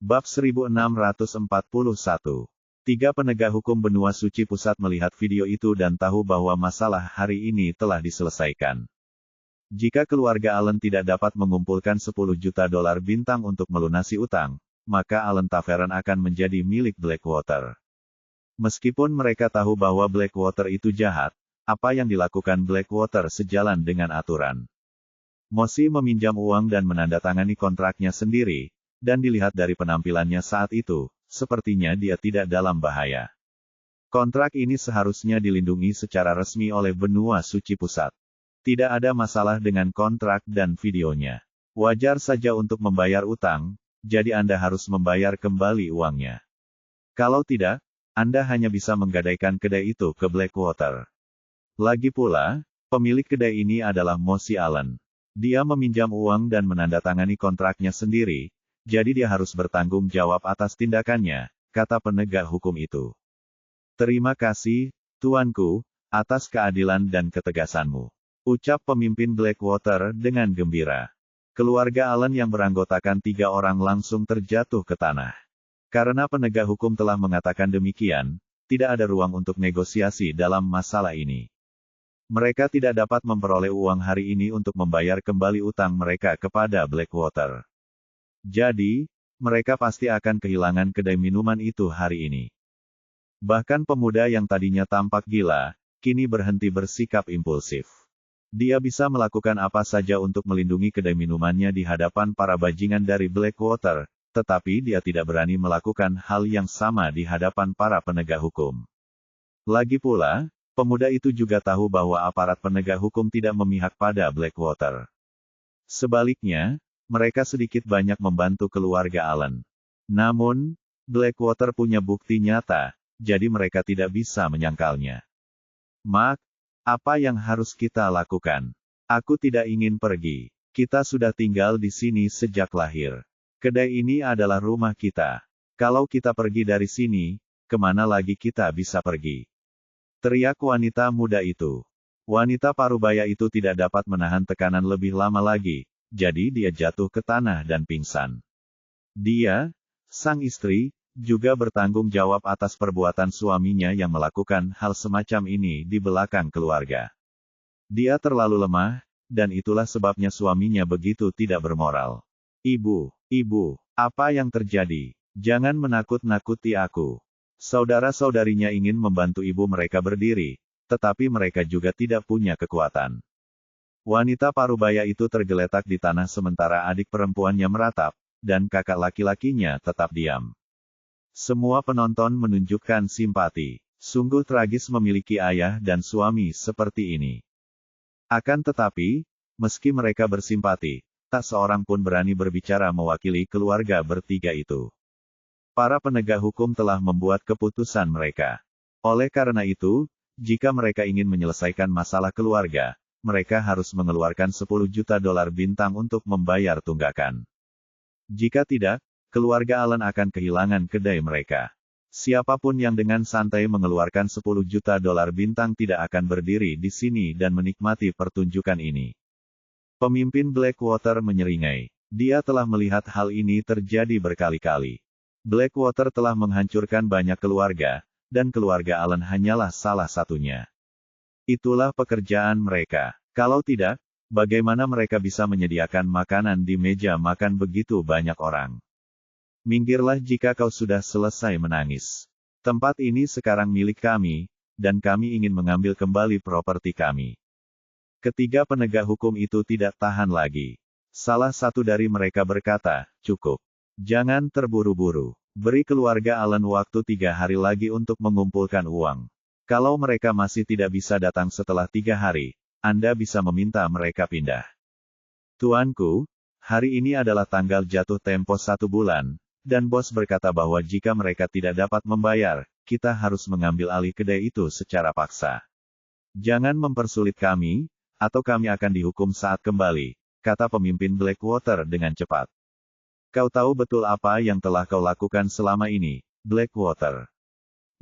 Bab 1641. Tiga penegak hukum benua suci pusat melihat video itu dan tahu bahwa masalah hari ini telah diselesaikan. Jika keluarga Allen tidak dapat mengumpulkan 10 juta dolar bintang untuk melunasi utang, maka Allen Tavern akan menjadi milik Blackwater. Meskipun mereka tahu bahwa Blackwater itu jahat, apa yang dilakukan Blackwater sejalan dengan aturan. Mossy meminjam uang dan menandatangani kontraknya sendiri, dan dilihat dari penampilannya saat itu, sepertinya dia tidak dalam bahaya. Kontrak ini seharusnya dilindungi secara resmi oleh benua suci pusat. Tidak ada masalah dengan kontrak dan videonya. Wajar saja untuk membayar utang, jadi Anda harus membayar kembali uangnya. Kalau tidak, Anda hanya bisa menggadaikan kedai itu ke Blackwater. Lagi pula, pemilik kedai ini adalah Mossy Allen. Dia meminjam uang dan menandatangani kontraknya sendiri, jadi dia harus bertanggung jawab atas tindakannya, kata penegak hukum itu. Terima kasih, tuanku, atas keadilan dan ketegasanmu, ucap pemimpin Blackwater dengan gembira. Keluarga Allen yang beranggotakan 3 orang langsung terjatuh ke tanah. Karena penegak hukum telah mengatakan demikian, tidak ada ruang untuk negosiasi dalam masalah ini. Mereka tidak dapat memperoleh uang hari ini untuk membayar kembali utang mereka kepada Blackwater. Jadi, mereka pasti akan kehilangan kedai minuman itu hari ini. Bahkan pemuda yang tadinya tampak gila, kini berhenti bersikap impulsif. Dia bisa melakukan apa saja untuk melindungi kedai minumannya di hadapan para bajingan dari Blackwater, tetapi dia tidak berani melakukan hal yang sama di hadapan para penegak hukum. Lagi pula, pemuda itu juga tahu bahwa aparat penegak hukum tidak memihak pada Blackwater. Sebaliknya, mereka sedikit banyak membantu keluarga Allen. Namun, Blackwater punya bukti nyata, jadi mereka tidak bisa menyangkalnya. Mark, apa yang harus kita lakukan? Aku tidak ingin pergi. Kita sudah tinggal di sini sejak lahir. Kedai ini adalah rumah kita. Kalau kita pergi dari sini, kemana lagi kita bisa pergi? Teriak wanita muda itu. Wanita parubaya itu tidak dapat menahan tekanan lebih lama lagi. Jadi dia jatuh ke tanah dan pingsan. Dia, sang istri, juga bertanggung jawab atas perbuatan suaminya yang melakukan hal semacam ini di belakang keluarga. Dia terlalu lemah, dan itulah sebabnya suaminya begitu tidak bermoral. Ibu, apa yang terjadi? Jangan menakut-nakuti aku. Saudara-saudarinya ingin membantu ibu mereka berdiri, tetapi mereka juga tidak punya kekuatan. Wanita parubaya itu tergeletak di tanah sementara adik perempuannya meratap, dan kakak laki-lakinya tetap diam. Semua penonton menunjukkan simpati. Sungguh tragis memiliki ayah dan suami seperti ini. Akan tetapi, meski mereka bersimpati, tak seorang pun berani berbicara mewakili keluarga bertiga itu. Para penegak hukum telah membuat keputusan mereka. Oleh karena itu, jika mereka ingin menyelesaikan masalah keluarga, mereka harus mengeluarkan 10 juta dolar bintang untuk membayar tunggakan. Jika tidak, keluarga Allen akan kehilangan kedai mereka. Siapapun yang dengan santai mengeluarkan 10 juta dolar bintang tidak akan berdiri di sini dan menikmati pertunjukan ini. Pemimpin Blackwater menyeringai. Dia telah melihat hal ini terjadi berkali-kali. Blackwater telah menghancurkan banyak keluarga, dan keluarga Allen hanyalah salah satunya. Itulah pekerjaan mereka. Kalau tidak, bagaimana mereka bisa menyediakan makanan di meja makan begitu banyak orang? Minggirlah jika kau sudah selesai menangis. Tempat ini sekarang milik kami, dan kami ingin mengambil kembali properti kami. Ketiga penegak hukum itu tidak tahan lagi. Salah satu dari mereka berkata, cukup. Jangan terburu-buru. Beri keluarga Allen waktu 3 hari lagi untuk mengumpulkan uang. Kalau mereka masih tidak bisa datang setelah 3 hari, Anda bisa meminta mereka pindah. Tuanku, hari ini adalah tanggal jatuh tempo 1 bulan, dan bos berkata bahwa jika mereka tidak dapat membayar, kita harus mengambil alih kedai itu secara paksa. Jangan mempersulit kami, atau kami akan dihukum saat kembali, kata pemimpin Blackwater dengan cepat. Kau tahu betul apa yang telah kau lakukan selama ini, Blackwater.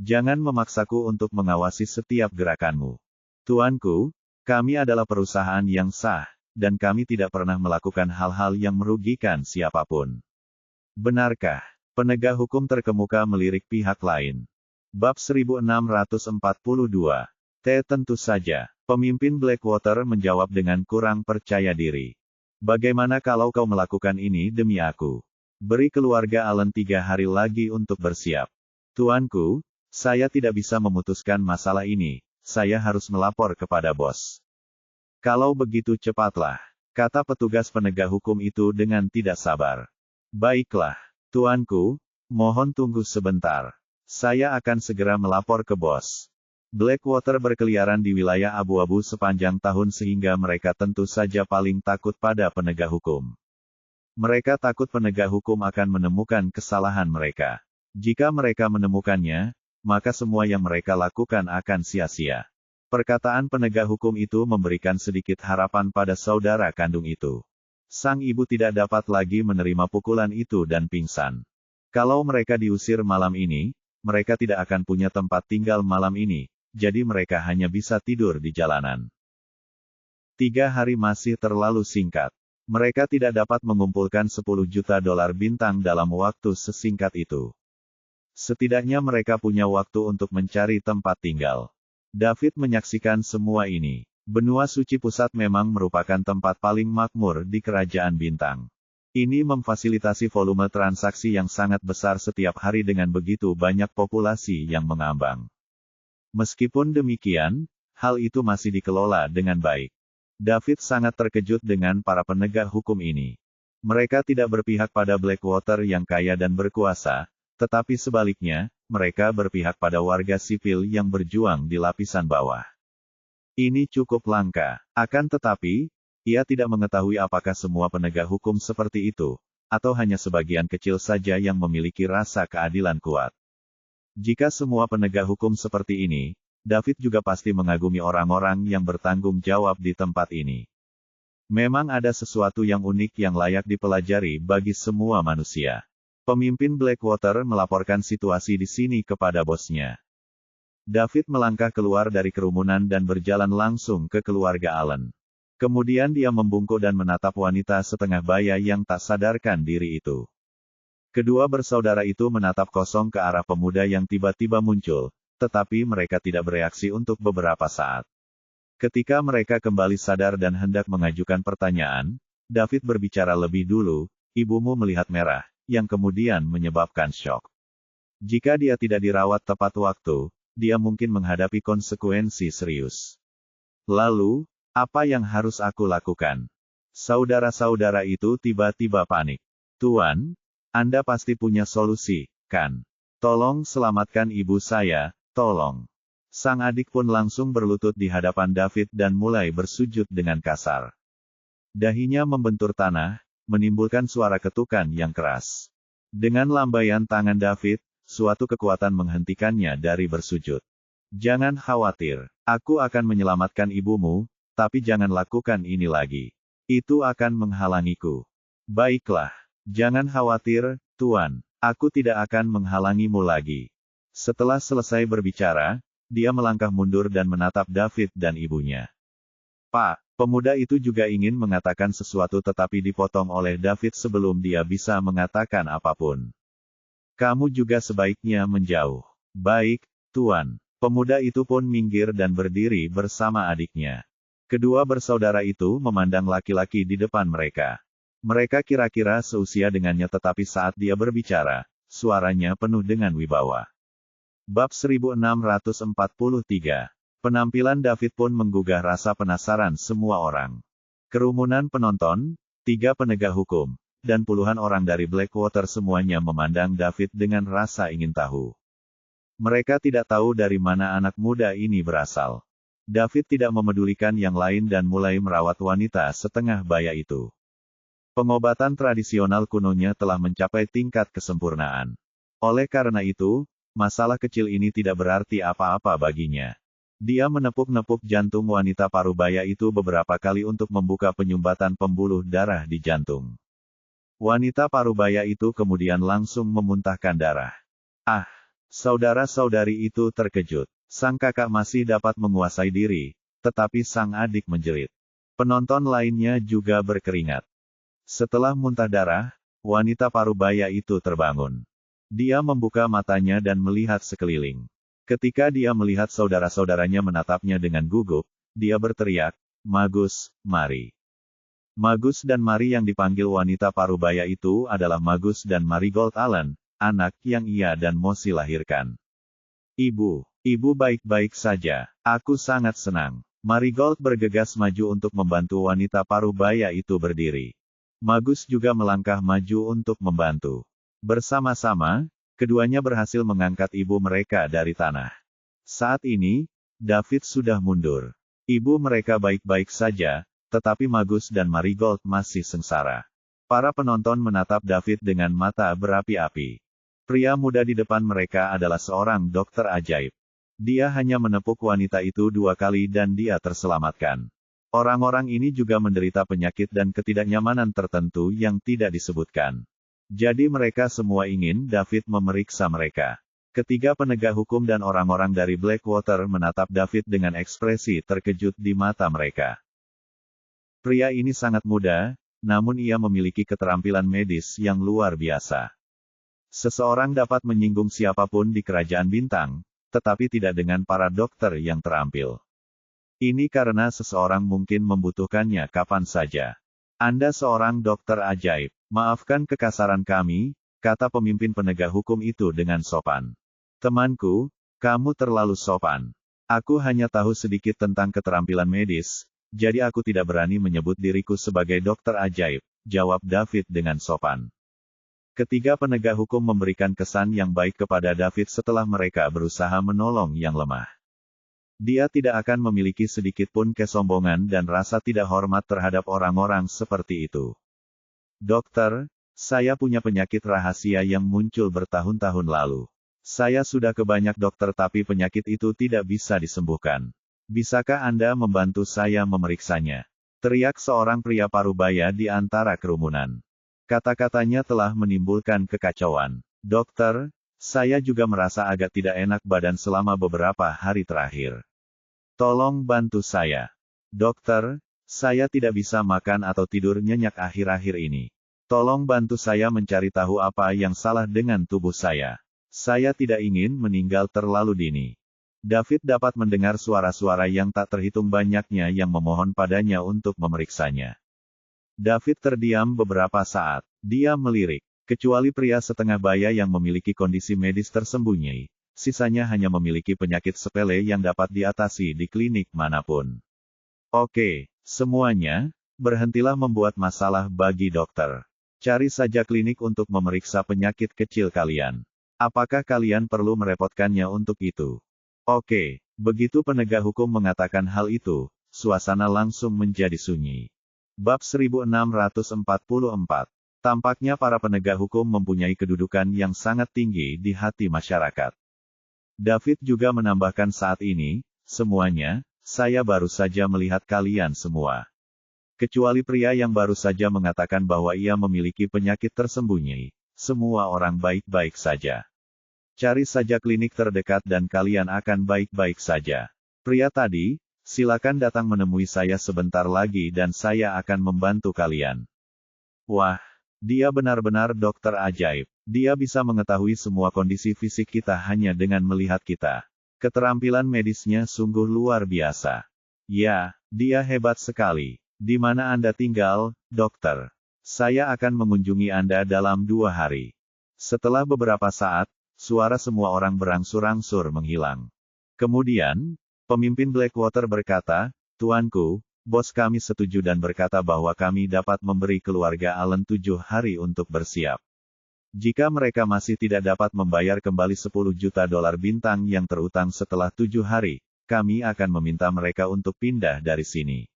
Jangan memaksaku untuk mengawasi setiap gerakanmu. Tuanku, kami adalah perusahaan yang sah, dan kami tidak pernah melakukan hal-hal yang merugikan siapapun. Benarkah? Penegak hukum terkemuka melirik pihak lain. Bab 1642. Tentu saja. Pemimpin Blackwater menjawab dengan kurang percaya diri. Bagaimana kalau kau melakukan ini demi aku? Beri keluarga Allen 3 hari lagi untuk bersiap. Tuanku, saya tidak bisa memutuskan masalah ini, saya harus melapor kepada bos. Kalau begitu cepatlah, kata petugas penegak hukum itu dengan tidak sabar. Baiklah, tuanku, mohon tunggu sebentar. Saya akan segera melapor ke bos. Blackwater berkeliaran di wilayah abu-abu sepanjang tahun sehingga mereka tentu saja paling takut pada penegak hukum. Mereka takut penegak hukum akan menemukan kesalahan mereka. Jika mereka menemukannya, maka semua yang mereka lakukan akan sia-sia. Perkataan penegak hukum itu memberikan sedikit harapan pada saudara kandung itu. Sang ibu tidak dapat lagi menerima pukulan itu dan pingsan. Kalau mereka diusir malam ini, mereka tidak akan punya tempat tinggal malam ini, jadi mereka hanya bisa tidur di jalanan. 3 hari masih terlalu singkat. Mereka tidak dapat mengumpulkan 10 juta dolar bintang dalam waktu sesingkat itu. Setidaknya mereka punya waktu untuk mencari tempat tinggal. David menyaksikan semua ini. Benua Suci Pusat memang merupakan tempat paling makmur di Kerajaan Bintang. Ini memfasilitasi volume transaksi yang sangat besar setiap hari dengan begitu banyak populasi yang mengambang. Meskipun demikian, hal itu masih dikelola dengan baik. David sangat terkejut dengan para penegak hukum ini. Mereka tidak berpihak pada Blackwater yang kaya dan berkuasa, tetapi sebaliknya, mereka berpihak pada warga sipil yang berjuang di lapisan bawah. Ini cukup langka. Akan tetapi, ia tidak mengetahui apakah semua penegak hukum seperti itu, atau hanya sebagian kecil saja yang memiliki rasa keadilan kuat. Jika semua penegak hukum seperti ini, David juga pasti mengagumi orang-orang yang bertanggung jawab di tempat ini. Memang ada sesuatu yang unik yang layak dipelajari bagi semua manusia. Pemimpin Blackwater melaporkan situasi di sini kepada bosnya. David melangkah keluar dari kerumunan dan berjalan langsung ke keluarga Allen. Kemudian dia membungkuk dan menatap wanita setengah baya yang tak sadarkan diri itu. Kedua bersaudara itu menatap kosong ke arah pemuda yang tiba-tiba muncul, tetapi mereka tidak bereaksi untuk beberapa saat. Ketika mereka kembali sadar dan hendak mengajukan pertanyaan, David berbicara lebih dulu, "Ibumu melihat merah," yang kemudian menyebabkan syok. Jika dia tidak dirawat tepat waktu, dia mungkin menghadapi konsekuensi serius. Lalu, apa yang harus aku lakukan? Saudara-saudara itu tiba-tiba panik. Tuan, Anda pasti punya solusi, kan? Tolong selamatkan ibu saya, tolong. Sang adik pun langsung berlutut di hadapan David dan mulai bersujud dengan kasar. Dahinya membentur tanah, menimbulkan suara ketukan yang keras. Dengan lambaian tangan David, suatu kekuatan menghentikannya dari bersujud. "Jangan khawatir, aku akan menyelamatkan ibumu, tapi jangan lakukan ini lagi. Itu akan menghalangiku." "Baiklah, jangan khawatir, Tuan, aku tidak akan menghalangimu lagi." Setelah selesai berbicara, dia melangkah mundur dan menatap David dan ibunya. "Pak," pemuda itu juga ingin mengatakan sesuatu tetapi dipotong oleh David sebelum dia bisa mengatakan apapun. "Kamu juga sebaiknya menjauh." "Baik, Tuan." Pemuda itu pun minggir dan berdiri bersama adiknya. Kedua bersaudara itu memandang laki-laki di depan mereka. Mereka kira-kira seusia dengannya tetapi saat dia berbicara, suaranya penuh dengan wibawa. Bab 1643. Penampilan David pun menggugah rasa penasaran semua orang. Kerumunan penonton, 3 penegak hukum, dan puluhan orang dari Blackwater semuanya memandang David dengan rasa ingin tahu. Mereka tidak tahu dari mana anak muda ini berasal. David tidak memedulikan yang lain dan mulai merawat wanita setengah baya itu. Pengobatan tradisional kunonya telah mencapai tingkat kesempurnaan. Oleh karena itu, masalah kecil ini tidak berarti apa-apa baginya. Dia menepuk-nepuk jantung wanita parubaya itu beberapa kali untuk membuka penyumbatan pembuluh darah di jantung. Wanita parubaya itu kemudian langsung memuntahkan darah. Ah, saudara-saudari itu terkejut. Sang kakak masih dapat menguasai diri, tetapi sang adik menjerit. Penonton lainnya juga berkeringat. Setelah muntah darah, wanita parubaya itu terbangun. Dia membuka matanya dan melihat sekeliling. Ketika dia melihat saudara-saudaranya menatapnya dengan gugup, dia berteriak, "Magus, mari." Magus dan Mari yang dipanggil wanita parubaya itu adalah Magus dan Marigold Allen, anak yang ia dan Mosi lahirkan. Ibu baik-baik saja. Aku sangat senang. Marigold bergegas maju untuk membantu wanita parubaya itu berdiri. Magus juga melangkah maju untuk membantu. Bersama-sama, keduanya berhasil mengangkat ibu mereka dari tanah. Saat ini, David sudah mundur. Ibu mereka baik-baik saja, tetapi Magus dan Marigold masih sengsara. Para penonton menatap David dengan mata berapi-api. Pria muda di depan mereka adalah seorang dokter ajaib. Dia hanya menepuk wanita itu 2 kali dan dia terselamatkan. Orang-orang ini juga menderita penyakit dan ketidaknyamanan tertentu yang tidak disebutkan. Jadi mereka semua ingin David memeriksa mereka. Ketiga penegak hukum dan orang-orang dari Blackwater menatap David dengan ekspresi terkejut di mata mereka. Pria ini sangat muda, namun ia memiliki keterampilan medis yang luar biasa. Seseorang dapat menyinggung siapapun di Kerajaan Bintang, tetapi tidak dengan para dokter yang terampil. Ini karena seseorang mungkin membutuhkannya kapan saja. Anda seorang dokter ajaib. Maafkan kekasaran kami, kata pemimpin penegak hukum itu dengan sopan. Temanku, kamu terlalu sopan. Aku hanya tahu sedikit tentang keterampilan medis, jadi aku tidak berani menyebut diriku sebagai dokter ajaib, jawab David dengan sopan. Ketiga penegak hukum memberikan kesan yang baik kepada David setelah mereka berusaha menolong yang lemah. Dia tidak akan memiliki sedikit pun kesombongan dan rasa tidak hormat terhadap orang-orang seperti itu. Dokter, saya punya penyakit rahasia yang muncul bertahun-tahun lalu. Saya sudah ke banyak dokter tapi penyakit itu tidak bisa disembuhkan. Bisakah Anda membantu saya memeriksanya? Teriak seorang pria parubaya di antara kerumunan. Kata-katanya telah menimbulkan kekacauan. Dokter, saya juga merasa agak tidak enak badan selama beberapa hari terakhir. Tolong bantu saya. Dokter, saya tidak bisa makan atau tidur nyenyak akhir-akhir ini. Tolong bantu saya mencari tahu apa yang salah dengan tubuh saya. Saya tidak ingin meninggal terlalu dini. David dapat mendengar suara-suara yang tak terhitung banyaknya yang memohon padanya untuk memeriksanya. David terdiam beberapa saat. Dia melirik. Kecuali pria setengah baya yang memiliki kondisi medis tersembunyi, sisanya hanya memiliki penyakit sepele yang dapat diatasi di klinik manapun. Oke, semuanya, berhentilah membuat masalah bagi dokter. Cari saja klinik untuk memeriksa penyakit kecil kalian. Apakah kalian perlu merepotkannya untuk itu? Oke, begitu penegak hukum mengatakan hal itu, suasana langsung menjadi sunyi. Bab 1644. Tampaknya para penegak hukum mempunyai kedudukan yang sangat tinggi di hati masyarakat. David juga menambahkan saat ini, semuanya, saya baru saja melihat kalian semua. Kecuali pria yang baru saja mengatakan bahwa ia memiliki penyakit tersembunyi, semua orang baik-baik saja. Cari saja klinik terdekat dan kalian akan baik-baik saja. Pria tadi, silakan datang menemui saya sebentar lagi dan saya akan membantu kalian. Wah, dia benar-benar dokter ajaib. Dia bisa mengetahui semua kondisi fisik kita hanya dengan melihat kita. Keterampilan medisnya sungguh luar biasa. Ya, dia hebat sekali. Di mana Anda tinggal, dokter? Saya akan mengunjungi Anda dalam 2 hari. Setelah beberapa saat, suara semua orang berangsur-angsur menghilang. Kemudian, pemimpin Blackwater berkata, Tuanku, bos kami setuju dan berkata bahwa kami dapat memberi keluarga Allen 7 hari untuk bersiap. Jika mereka masih tidak dapat membayar kembali 10 juta dolar bintang yang terutang setelah 7 hari, kami akan meminta mereka untuk pindah dari sini.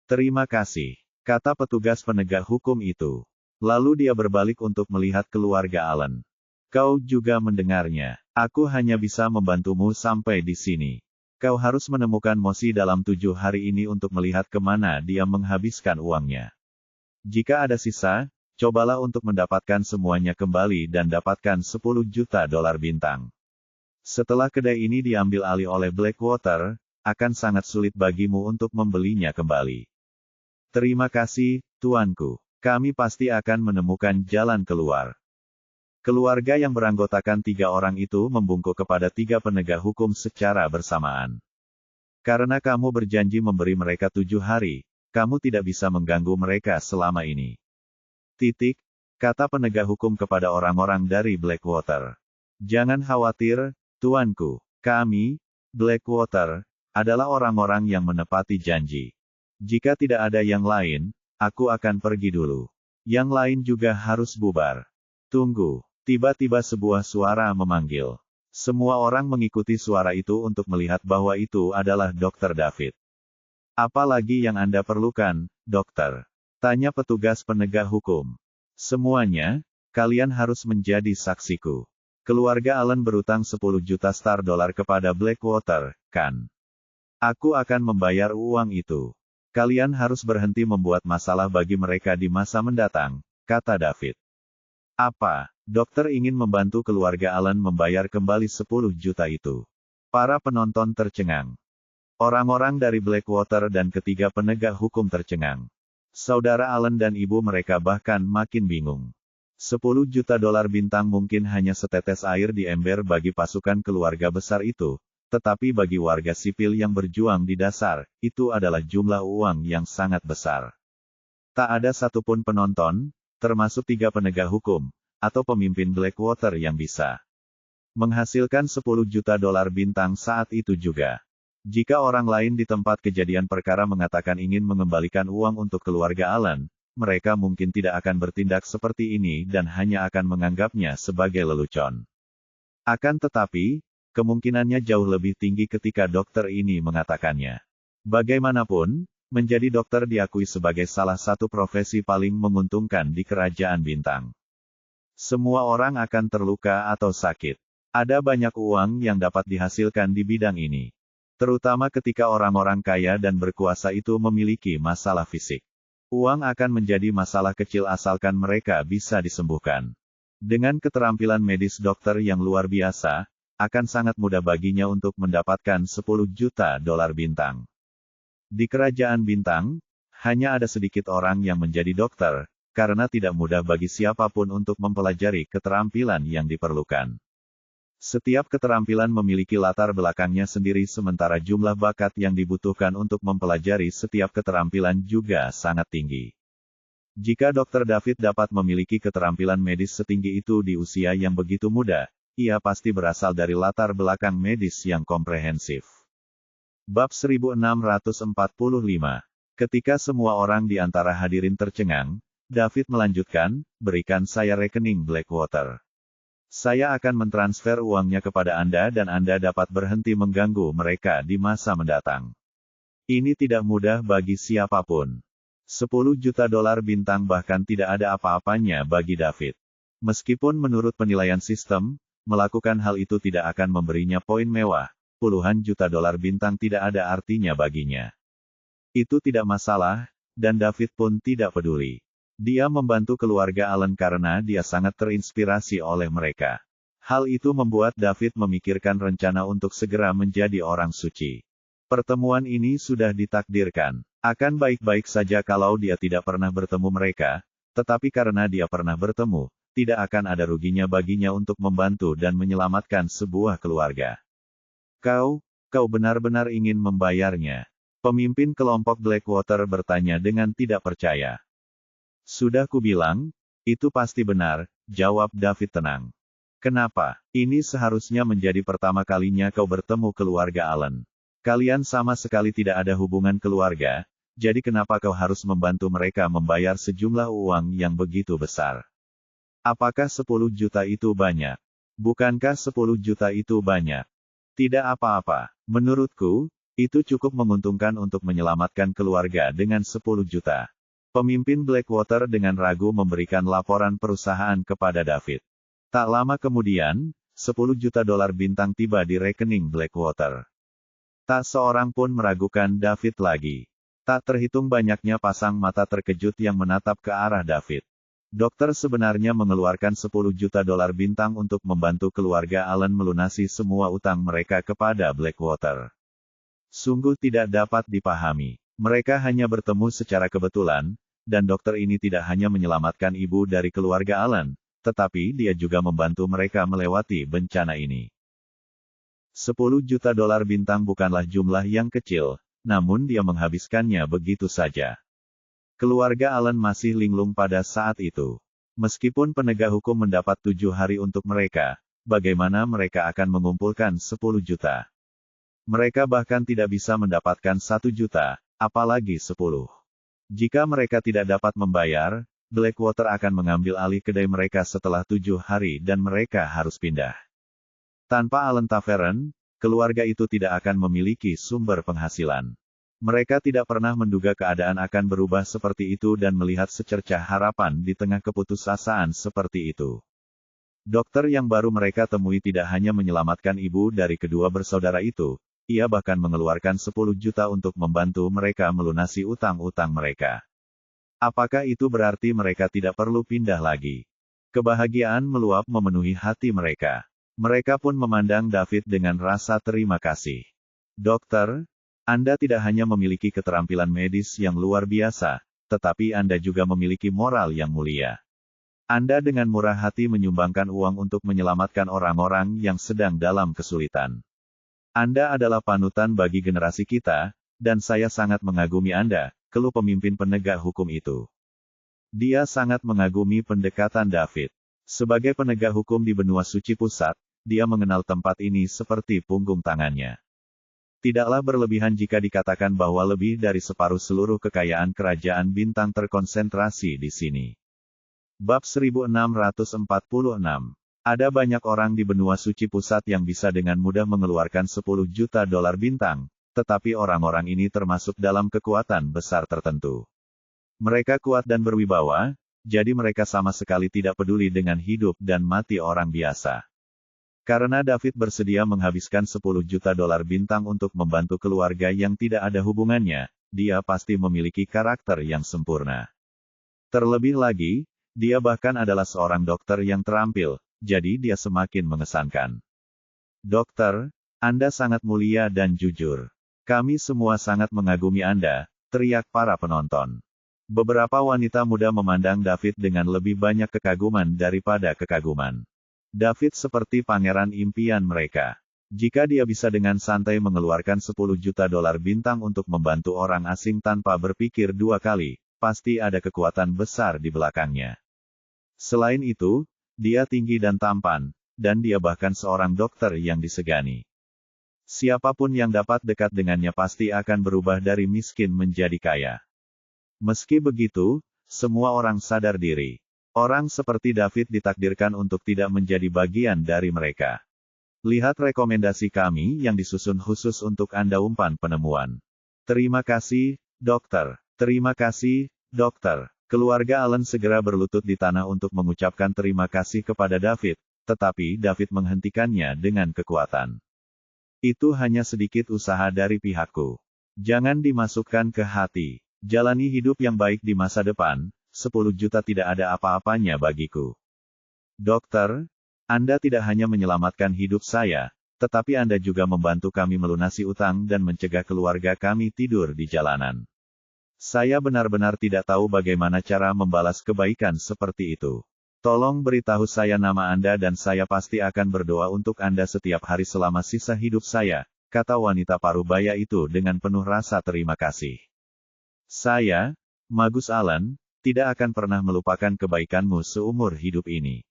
Terima kasih, kata petugas penegak hukum itu. Lalu dia berbalik untuk melihat keluarga Allen. Kau juga mendengarnya. Aku hanya bisa membantumu sampai di sini. Kau harus menemukan Mosi dalam 7 hari ini untuk melihat kemana dia menghabiskan uangnya. Jika ada sisa, cobalah untuk mendapatkan semuanya kembali dan dapatkan 10 juta dolar bintang. Setelah kedai ini diambil alih oleh Blackwater, akan sangat sulit bagimu untuk membelinya kembali. Terima kasih, tuanku. Kami pasti akan menemukan jalan keluar. Keluarga yang beranggotakan 3 orang itu membungkuk kepada 3 penegak hukum secara bersamaan. Karena kamu berjanji memberi mereka 7 hari, kamu tidak bisa mengganggu mereka selama ini. Titik, kata penegak hukum kepada orang-orang dari Blackwater. Jangan khawatir, tuanku. Kami, Blackwater, adalah orang-orang yang menepati janji. Jika tidak ada yang lain, aku akan pergi dulu. Yang lain juga harus bubar. Tunggu. Tiba-tiba sebuah suara memanggil. Semua orang mengikuti suara itu untuk melihat bahwa itu adalah Dr. David. Apa lagi yang Anda perlukan, dokter? Tanya petugas penegak hukum. Semuanya, kalian harus menjadi saksiku. Keluarga Allen berutang 10 juta $10 kepada Blackwater, kan? Aku akan membayar uang itu. Kalian harus berhenti membuat masalah bagi mereka di masa mendatang, kata David. Apa? Dokter ingin membantu keluarga Allen membayar kembali 10 juta itu. Para penonton tercengang. Orang-orang dari Blackwater dan ketiga penegak hukum tercengang. Saudara Allen dan ibu mereka bahkan makin bingung. 10 juta dolar bintang mungkin hanya setetes air di ember bagi pasukan keluarga besar itu, tetapi bagi warga sipil yang berjuang di dasar, itu adalah jumlah uang yang sangat besar. Tak ada satupun penonton, termasuk 3 penegak hukum, atau pemimpin Blackwater yang bisa menghasilkan 10 juta dolar bintang saat itu juga. Jika orang lain di tempat kejadian perkara mengatakan ingin mengembalikan uang untuk keluarga Allen, mereka mungkin tidak akan bertindak seperti ini dan hanya akan menganggapnya sebagai lelucon. Akan tetapi, kemungkinannya jauh lebih tinggi ketika dokter ini mengatakannya. Bagaimanapun, menjadi dokter diakui sebagai salah satu profesi paling menguntungkan di Kerajaan Bintang. Semua orang akan terluka atau sakit. Ada banyak uang yang dapat dihasilkan di bidang ini. Terutama ketika orang-orang kaya dan berkuasa itu memiliki masalah fisik. Uang akan menjadi masalah kecil asalkan mereka bisa disembuhkan. Dengan keterampilan medis dokter yang luar biasa, akan sangat mudah baginya untuk mendapatkan 10 juta dolar bintang. Di Kerajaan Bintang, hanya ada sedikit orang yang menjadi dokter, karena tidak mudah bagi siapapun untuk mempelajari keterampilan yang diperlukan. Setiap keterampilan memiliki latar belakangnya sendiri sementara jumlah bakat yang dibutuhkan untuk mempelajari setiap keterampilan juga sangat tinggi. Jika Dr. David dapat memiliki keterampilan medis setinggi itu di usia yang begitu muda, ia pasti berasal dari latar belakang medis yang komprehensif. Bab 1645. Ketika semua orang di antara hadirin tercengang, David melanjutkan, berikan saya rekening Blackwater. Saya akan mentransfer uangnya kepada Anda dan Anda dapat berhenti mengganggu mereka di masa mendatang. Ini tidak mudah bagi siapapun. 10 juta dolar bintang bahkan tidak ada apa-apanya bagi David. Meskipun menurut penilaian sistem, melakukan hal itu tidak akan memberinya poin mewah, puluhan juta dolar bintang tidak ada artinya baginya. Itu tidak masalah, dan David pun tidak peduli. Dia membantu keluarga Allen karena dia sangat terinspirasi oleh mereka. Hal itu membuat David memikirkan rencana untuk segera menjadi orang suci. Pertemuan ini sudah ditakdirkan. Akan baik-baik saja kalau dia tidak pernah bertemu mereka, tetapi karena dia pernah bertemu, tidak akan ada ruginya baginya untuk membantu dan menyelamatkan sebuah keluarga. Kau benar-benar ingin membayarnya? Pemimpin kelompok Blackwater bertanya dengan tidak percaya. Sudah kubilang, itu pasti benar, jawab David tenang. Kenapa? Ini seharusnya menjadi pertama kalinya kau bertemu keluarga Allen. Kalian sama sekali tidak ada hubungan keluarga, jadi kenapa kau harus membantu mereka membayar sejumlah uang yang begitu besar? Apakah 10 juta itu banyak? Bukankah 10 juta itu banyak? Tidak apa-apa. Menurutku, itu cukup menguntungkan untuk menyelamatkan keluarga dengan 10 juta. Pemimpin Blackwater dengan ragu memberikan laporan perusahaan kepada David. Tak lama kemudian, 10 juta dolar bintang tiba di rekening Blackwater. Tak seorang pun meragukan David lagi. Tak terhitung banyaknya pasang mata terkejut yang menatap ke arah David. Dokter sebenarnya mengeluarkan 10 juta dolar bintang untuk membantu keluarga Allen melunasi semua utang mereka kepada Blackwater. Sungguh tidak dapat dipahami. Mereka hanya bertemu secara kebetulan, dan dokter ini tidak hanya menyelamatkan ibu dari keluarga Allen, tetapi dia juga membantu mereka melewati bencana ini. 10 juta dolar bintang bukanlah jumlah yang kecil, namun dia menghabiskannya begitu saja. Keluarga Allen masih linglung pada saat itu. Meskipun penegak hukum mendapat 7 hari untuk mereka, bagaimana mereka akan mengumpulkan 10 juta? Mereka bahkan tidak bisa mendapatkan 1 juta, apalagi 10. Jika mereka tidak dapat membayar, Blackwater akan mengambil alih kedai mereka setelah 7 hari dan mereka harus pindah. Tanpa Allen Tavern, keluarga itu tidak akan memiliki sumber penghasilan. Mereka tidak pernah menduga keadaan akan berubah seperti itu dan melihat secercah harapan di tengah keputusasaan seperti itu. Dokter yang baru mereka temui tidak hanya menyelamatkan ibu dari kedua bersaudara itu, ia bahkan mengeluarkan 10 juta untuk membantu mereka melunasi utang-utang mereka. Apakah itu berarti mereka tidak perlu pindah lagi? Kebahagiaan meluap memenuhi hati mereka. Mereka pun memandang David dengan rasa terima kasih. Dokter, Anda tidak hanya memiliki keterampilan medis yang luar biasa, tetapi Anda juga memiliki moral yang mulia. Anda dengan murah hati menyumbangkan uang untuk menyelamatkan orang-orang yang sedang dalam kesulitan. Anda adalah panutan bagi generasi kita, dan saya sangat mengagumi Anda, keluh pemimpin penegak hukum itu. Dia sangat mengagumi pendekatan David. Sebagai penegak hukum di benua suci pusat, dia mengenal tempat ini seperti punggung tangannya. Tidaklah berlebihan jika dikatakan bahwa lebih dari separuh seluruh kekayaan kerajaan bintang terkonsentrasi di sini. Bab 1646. Ada banyak orang di benua suci pusat yang bisa dengan mudah mengeluarkan 10 juta dolar bintang, tetapi orang-orang ini termasuk dalam kekuatan besar tertentu. Mereka kuat dan berwibawa, jadi mereka sama sekali tidak peduli dengan hidup dan mati orang biasa. Karena David bersedia menghabiskan 10 juta dolar bintang untuk membantu keluarga yang tidak ada hubungannya, dia pasti memiliki karakter yang sempurna. Terlebih lagi, dia bahkan adalah seorang dokter yang terampil, jadi dia semakin mengesankan. Dokter, Anda sangat mulia dan jujur. Kami semua sangat mengagumi Anda, teriak para penonton. Beberapa wanita muda memandang David dengan lebih banyak kekaguman daripada kekaguman. David seperti pangeran impian mereka. Jika dia bisa dengan santai mengeluarkan 10 juta dolar bintang untuk membantu orang asing tanpa berpikir dua kali, pasti ada kekuatan besar di belakangnya. Selain itu, dia tinggi dan tampan, dan dia bahkan seorang dokter yang disegani. Siapapun yang dapat dekat dengannya pasti akan berubah dari miskin menjadi kaya. Meski begitu, semua orang sadar diri. Orang seperti David ditakdirkan untuk tidak menjadi bagian dari mereka. Lihat rekomendasi kami yang disusun khusus untuk Anda umpan penemuan. Terima kasih, dokter. Terima kasih, dokter. Keluarga Allen segera berlutut di tanah untuk mengucapkan terima kasih kepada David, tetapi David menghentikannya dengan kekuatan. Itu hanya sedikit usaha dari pihakku. Jangan dimasukkan ke hati. Jalani hidup yang baik di masa depan, 10 juta tidak ada apa-apanya bagiku. Dokter, Anda tidak hanya menyelamatkan hidup saya, tetapi Anda juga membantu kami melunasi utang dan mencegah keluarga kami tidur di jalanan. Saya benar-benar tidak tahu bagaimana cara membalas kebaikan seperti itu. Tolong beritahu saya nama Anda dan saya pasti akan berdoa untuk Anda setiap hari selama sisa hidup saya, kata wanita parubaya itu dengan penuh rasa terima kasih. Saya, Magus Allen, tidak akan pernah melupakan kebaikanmu seumur hidup ini.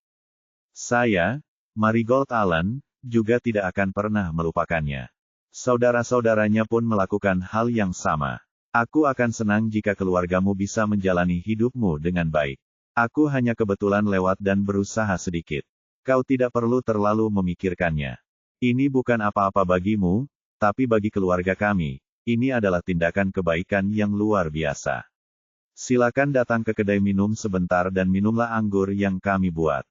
Saya, Marigold Allen, juga tidak akan pernah melupakannya. Saudara-saudaranya pun melakukan hal yang sama. Aku akan senang jika keluargamu bisa menjalani hidupmu dengan baik. Aku hanya kebetulan lewat dan berusaha sedikit. Kau tidak perlu terlalu memikirkannya. Ini bukan apa-apa bagimu, tapi bagi keluarga kami, ini adalah tindakan kebaikan yang luar biasa. Silakan datang ke kedai minum sebentar dan minumlah anggur yang kami buat.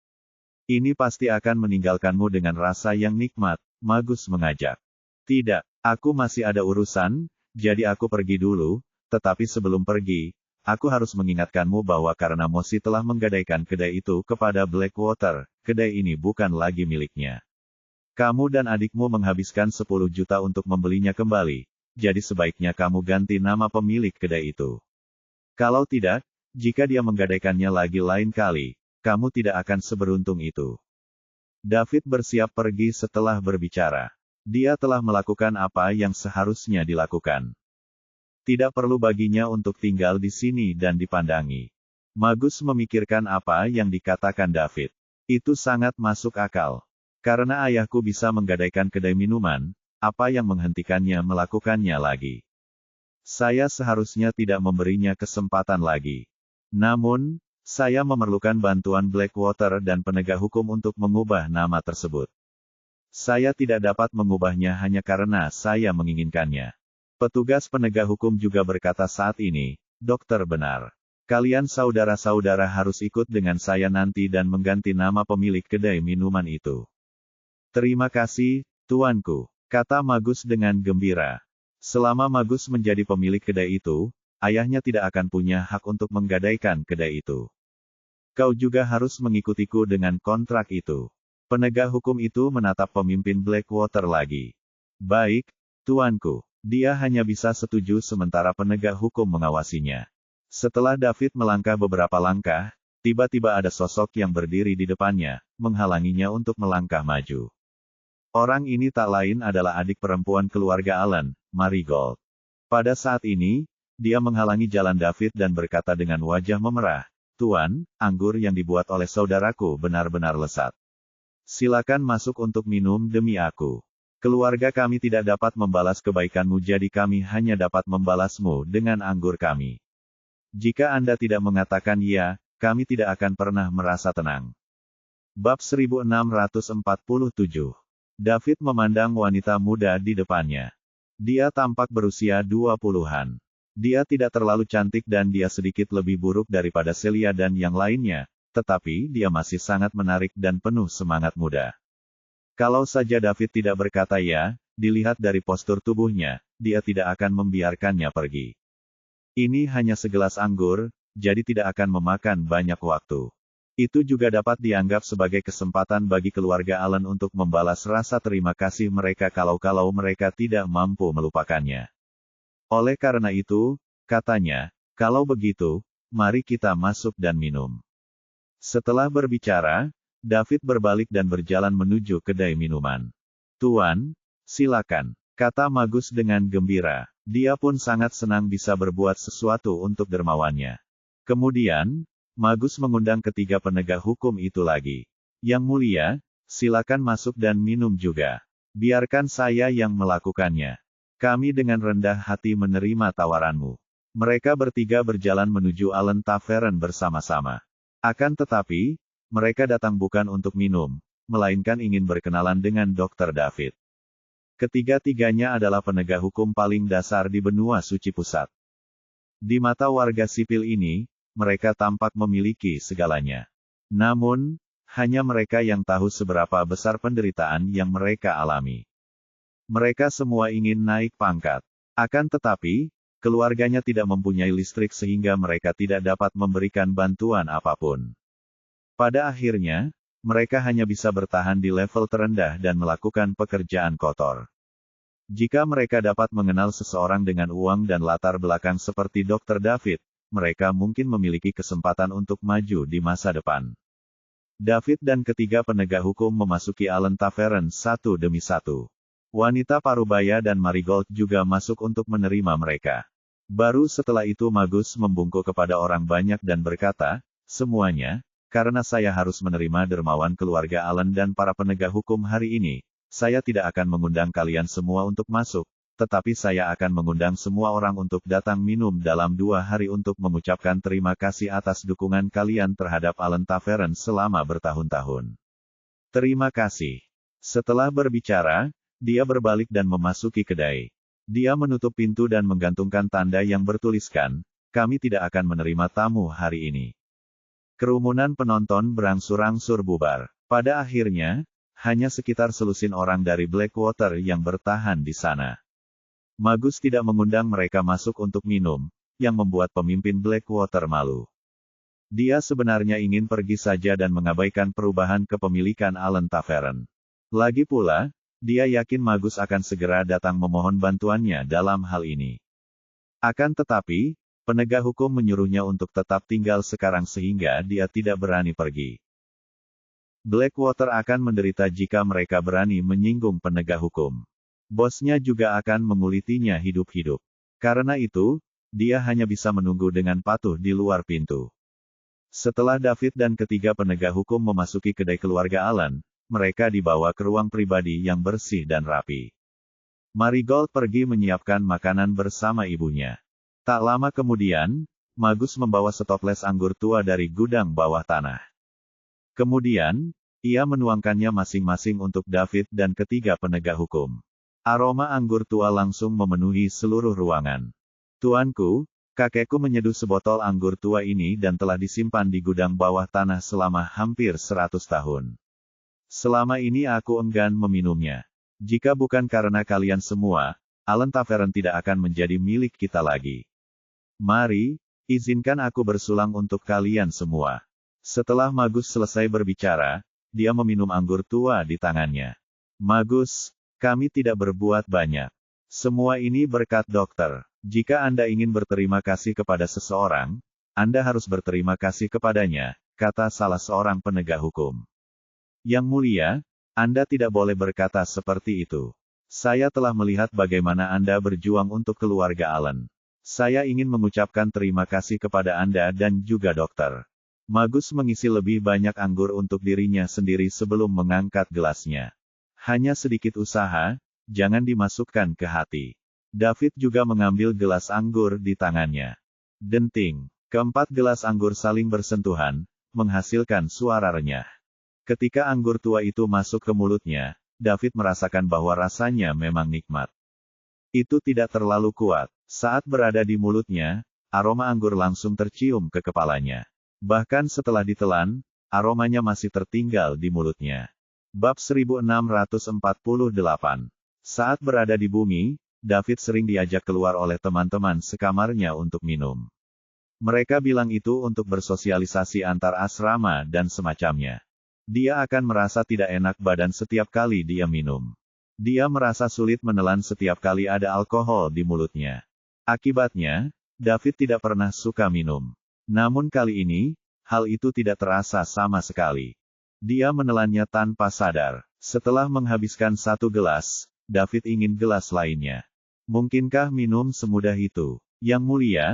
Ini pasti akan meninggalkanmu dengan rasa yang nikmat, Magus mengajak. Tidak, aku masih ada urusan, jadi aku pergi dulu, tetapi sebelum pergi, aku harus mengingatkanmu bahwa karena Mosi telah menggadaikan kedai itu kepada Blackwater, kedai ini bukan lagi miliknya. Kamu dan adikmu menghabiskan 10 juta untuk membelinya kembali, jadi sebaiknya kamu ganti nama pemilik kedai itu. Kalau tidak, jika dia menggadaikannya lagi lain kali, kamu tidak akan seberuntung itu. David bersiap pergi setelah berbicara. Dia telah melakukan apa yang seharusnya dilakukan. Tidak perlu baginya untuk tinggal di sini dan dipandangi. Magus memikirkan apa yang dikatakan David. Itu sangat masuk akal. Karena ayahku bisa menggadaikan kedai minuman, apa yang menghentikannya melakukannya lagi? Saya seharusnya tidak memberinya kesempatan lagi. Namun, saya memerlukan bantuan Blackwater dan penegak hukum untuk mengubah nama tersebut. Saya tidak dapat mengubahnya hanya karena saya menginginkannya. Petugas penegak hukum juga berkata saat ini, dokter benar. Kalian saudara-saudara harus ikut dengan saya nanti dan mengganti nama pemilik kedai minuman itu. Terima kasih, tuanku, kata Magus dengan gembira. Selama Magus menjadi pemilik kedai itu, ayahnya tidak akan punya hak untuk menggadaikan kedai itu. Kau juga harus mengikutiku dengan kontrak itu. Penegak hukum itu menatap pemimpin Blackwater lagi. Baik, tuanku. Dia hanya bisa setuju sementara penegak hukum mengawasinya. Setelah David melangkah beberapa langkah, tiba-tiba ada sosok yang berdiri di depannya, menghalanginya untuk melangkah maju. Orang ini tak lain adalah adik perempuan keluarga Allen, Marigold. Pada saat ini, dia menghalangi jalan David dan berkata dengan wajah memerah, "Tuan, anggur yang dibuat oleh saudaraku benar-benar lezat. Silakan masuk untuk minum demi aku. Keluarga kami tidak dapat membalas kebaikanmu, jadi kami hanya dapat membalasmu dengan anggur kami. Jika Anda tidak mengatakan ya, kami tidak akan pernah merasa tenang." Bab 1647. David memandang wanita muda di depannya. Dia tampak berusia 20-an. Dia tidak terlalu cantik dan dia sedikit lebih buruk daripada Celia dan yang lainnya, tetapi dia masih sangat menarik dan penuh semangat muda. Kalau saja David tidak berkata ya, dilihat dari postur tubuhnya, dia tidak akan membiarkannya pergi. Ini hanya segelas anggur, jadi tidak akan memakan banyak waktu. Itu juga dapat dianggap sebagai kesempatan bagi keluarga Allen untuk membalas rasa terima kasih mereka kalau mereka tidak mampu melupakannya. Oleh karena itu, katanya, kalau begitu, mari kita masuk dan minum. Setelah berbicara, David berbalik dan berjalan menuju kedai minuman. Tuan, silakan, kata Magus dengan gembira. Dia pun sangat senang bisa berbuat sesuatu untuk dermawannya. Kemudian, Magus mengundang ketiga penegak hukum itu lagi. Yang mulia, silakan masuk dan minum juga. Biarkan saya yang melakukannya. Kami dengan rendah hati menerima tawaranmu. Mereka bertiga berjalan menuju Allen Tavern bersama-sama. Akan tetapi, mereka datang bukan untuk minum, melainkan ingin berkenalan dengan Dr. David. Ketiga-tiganya adalah penegak hukum paling dasar di benua suci pusat. Di mata warga sipil ini, mereka tampak memiliki segalanya. Namun, hanya mereka yang tahu seberapa besar penderitaan yang mereka alami. Mereka semua ingin naik pangkat. Akan tetapi, keluarganya tidak mempunyai listrik sehingga mereka tidak dapat memberikan bantuan apapun. Pada akhirnya, mereka hanya bisa bertahan di level terendah dan melakukan pekerjaan kotor. Jika mereka dapat mengenal seseorang dengan uang dan latar belakang seperti Dr. David, mereka mungkin memiliki kesempatan untuk maju di masa depan. David dan ketiga penegak hukum memasuki Allen Tavern satu demi satu. Wanita parubaya dan Marigold juga masuk untuk menerima mereka. Baru setelah itu Magus membungkuk kepada orang banyak dan berkata, "Semuanya, karena saya harus menerima dermawan keluarga Allen dan para penegak hukum hari ini, saya tidak akan mengundang kalian semua untuk masuk. Tetapi saya akan mengundang semua orang untuk datang minum dalam 2 hari untuk mengucapkan terima kasih atas dukungan kalian terhadap Allen Tavern selama bertahun-tahun. Terima kasih." Setelah berbicara, dia berbalik dan memasuki kedai. Dia menutup pintu dan menggantungkan tanda yang bertuliskan, "Kami tidak akan menerima tamu hari ini." Kerumunan penonton berangsur-angsur bubar. Pada akhirnya, hanya sekitar selusin orang dari Blackwater yang bertahan di sana. Magus tidak mengundang mereka masuk untuk minum, yang membuat pemimpin Blackwater malu. Dia sebenarnya ingin pergi saja dan mengabaikan perubahan kepemilikan Allen Tavern. Lagi pula, dia yakin Magus akan segera datang memohon bantuannya dalam hal ini. Akan tetapi, Penegak hukum menyuruhnya untuk tetap tinggal sekarang sehingga dia tidak berani pergi. Blackwater akan menderita jika mereka berani menyinggung penegak hukum. Bosnya juga akan mengulitinya hidup-hidup. Karena itu, dia hanya bisa menunggu dengan patuh di luar pintu. Setelah David dan ketiga penegak hukum memasuki kedai keluarga Allen, mereka dibawa ke ruang pribadi yang bersih dan rapi. Marigold pergi menyiapkan makanan bersama ibunya. Tak lama kemudian, Magus membawa setoples anggur tua dari gudang bawah tanah. Kemudian, ia menuangkannya masing-masing untuk David dan ketiga penegak hukum. Aroma anggur tua langsung memenuhi seluruh ruangan. Tuanku, kakekku menyeduh sebotol anggur tua ini dan telah disimpan di gudang bawah tanah selama hampir 100 tahun. Selama ini aku enggan meminumnya. Jika bukan karena kalian semua, Allen Tavern tidak akan menjadi milik kita lagi. Mari, izinkan aku bersulang untuk kalian semua. Setelah Magus selesai berbicara, dia meminum anggur tua di tangannya. Magus, kami tidak berbuat banyak. Semua ini berkat dokter. Jika Anda ingin berterima kasih kepada seseorang, Anda harus berterima kasih kepadanya, kata salah seorang penegak hukum. Yang mulia, Anda tidak boleh berkata seperti itu. Saya telah melihat bagaimana Anda berjuang untuk keluarga Allen. Saya ingin mengucapkan terima kasih kepada Anda dan juga dokter. Magus mengisi lebih banyak anggur untuk dirinya sendiri sebelum mengangkat gelasnya. Hanya sedikit usaha, jangan dimasukkan ke hati. David juga mengambil gelas anggur di tangannya. Denting. Keempat gelas anggur saling bersentuhan, menghasilkan suara renyah. Ketika anggur tua itu masuk ke mulutnya, David merasakan bahwa rasanya memang nikmat. Itu tidak terlalu kuat. Saat berada di mulutnya, aroma anggur langsung tercium ke kepalanya. Bahkan setelah ditelan, aromanya masih tertinggal di mulutnya. Bab 1648. Saat berada di bumi, David sering diajak keluar oleh teman-teman sekamarnya untuk minum. Mereka bilang itu untuk bersosialisasi antar asrama dan semacamnya. Dia akan merasa tidak enak badan setiap kali dia minum. Dia merasa sulit menelan setiap kali ada alkohol di mulutnya. Akibatnya, David tidak pernah suka minum. Namun kali ini, hal itu tidak terasa sama sekali. Dia menelannya tanpa sadar. Setelah menghabiskan satu gelas, David ingin gelas lainnya. Mungkinkah minum semudah itu? Yang mulia,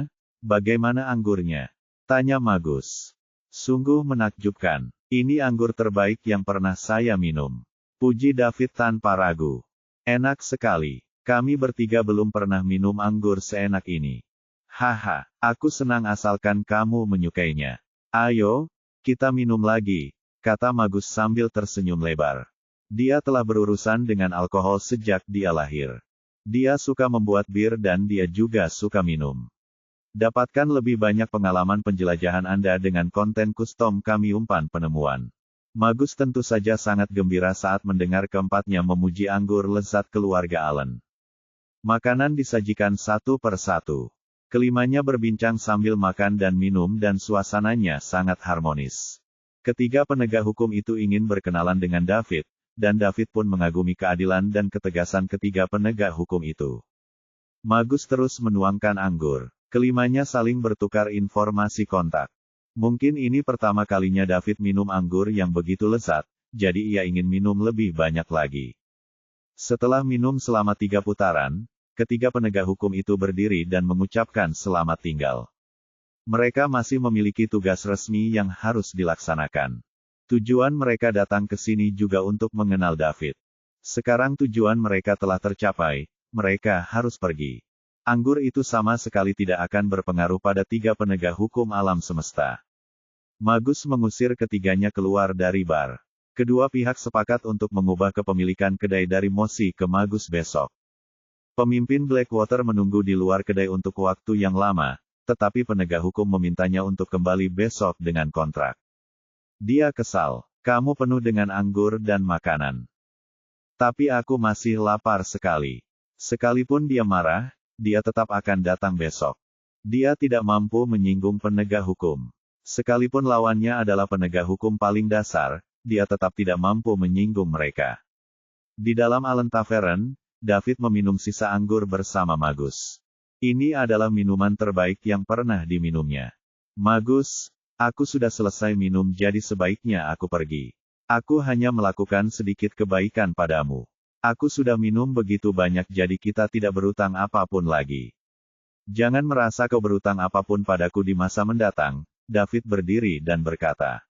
bagaimana anggurnya? Tanya Magus. Sungguh menakjubkan. Ini anggur terbaik yang pernah saya minum. Puji David tanpa ragu. Enak sekali. Kami bertiga belum pernah minum anggur seenak ini. Haha, aku senang asalkan kamu menyukainya. Ayo, kita minum lagi, kata Magus sambil tersenyum lebar. Dia telah berurusan dengan alkohol sejak dia lahir. Dia suka membuat bir dan dia juga suka minum. Dapatkan lebih banyak pengalaman penjelajahan Anda dengan konten custom kami umpan penemuan. Magus tentu saja sangat gembira saat mendengar keempatnya memuji anggur lezat keluarga Allen. Makanan disajikan satu per satu. Kelimanya berbincang sambil makan dan minum dan suasananya sangat harmonis. Ketiga penegak hukum itu ingin berkenalan dengan David, dan David pun mengagumi keadilan dan ketegasan ketiga penegak hukum itu. Magus terus menuangkan anggur. Kelimanya saling bertukar informasi kontak. Mungkin ini pertama kalinya David minum anggur yang begitu lezat, jadi ia ingin minum lebih banyak lagi. Setelah minum selama 3 putaran, ketiga penegak hukum itu berdiri dan mengucapkan selamat tinggal. Mereka masih memiliki tugas resmi yang harus dilaksanakan. Tujuan mereka datang ke sini juga untuk mengenal David. Sekarang tujuan mereka telah tercapai, mereka harus pergi. Anggur itu sama sekali tidak akan berpengaruh pada 3 penegak hukum alam semesta. Magus mengusir ketiganya keluar dari bar. Kedua pihak sepakat untuk mengubah kepemilikan kedai dari Mosi ke Magus besok. Pemimpin Blackwater menunggu di luar kedai untuk waktu yang lama, tetapi penegak hukum memintanya untuk kembali besok dengan kontrak. Dia kesal. Kamu penuh dengan anggur dan makanan. Tapi aku masih lapar sekali. Sekalipun dia marah, dia tetap akan datang besok. Dia tidak mampu menyinggung penegak hukum. Sekalipun lawannya adalah penegak hukum paling dasar, dia tetap tidak mampu menyinggung mereka. Di dalam Allen Tavern, David meminum sisa anggur bersama Magus. Ini adalah minuman terbaik yang pernah diminumnya. Magus, aku sudah selesai minum jadi sebaiknya aku pergi. Aku hanya melakukan sedikit kebaikan padamu. Aku sudah minum begitu banyak jadi kita tidak berutang apapun lagi. Jangan merasa kau berutang apapun padaku di masa mendatang. David berdiri dan berkata.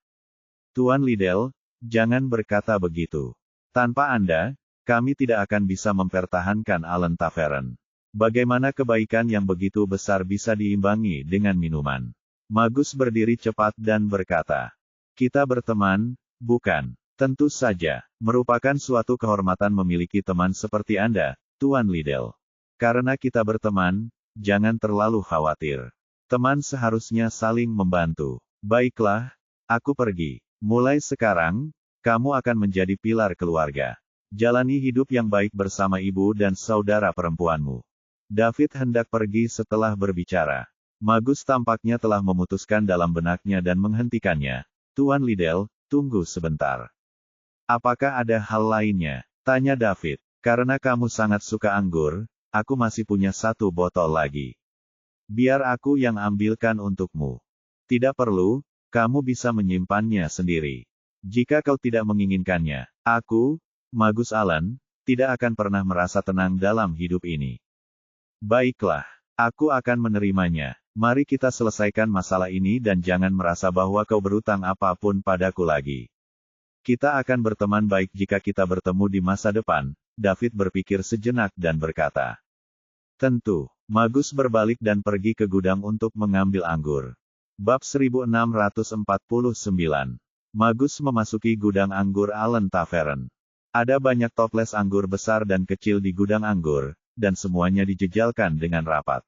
Tuan Liddell, jangan berkata begitu. Tanpa Anda, kami tidak akan bisa mempertahankan Allen Tavern. Bagaimana kebaikan yang begitu besar bisa diimbangi dengan minuman? Magus berdiri cepat dan berkata. Kita berteman, bukan? Tentu saja, merupakan suatu kehormatan memiliki teman seperti Anda, Tuan Liddell. Karena kita berteman, jangan terlalu khawatir. Teman seharusnya saling membantu. Baiklah, aku pergi. Mulai sekarang, kamu akan menjadi pilar keluarga. Jalani hidup yang baik bersama ibu dan saudara perempuanmu. David hendak pergi setelah berbicara. Magus tampaknya telah memutuskan dalam benaknya dan menghentikannya. Tuan Liddell, tunggu sebentar. Apakah ada hal lainnya? Tanya David. Karena kamu sangat suka anggur, aku masih punya 1 botol lagi. Biar aku yang ambilkan untukmu. Tidak perlu, kamu bisa menyimpannya sendiri. Jika kau tidak menginginkannya, aku, Magus Allen, tidak akan pernah merasa tenang dalam hidup ini. Baiklah, aku akan menerimanya. Mari kita selesaikan masalah ini dan jangan merasa bahwa kau berutang apapun padaku lagi. Kita akan berteman baik jika kita bertemu di masa depan, David berpikir sejenak dan berkata. Tentu. Magus berbalik dan pergi ke gudang untuk mengambil anggur. Bab 1649. Magus memasuki gudang anggur Allen Tavern. Ada banyak toples anggur besar dan kecil di gudang anggur, dan semuanya dijejalkan dengan rapat.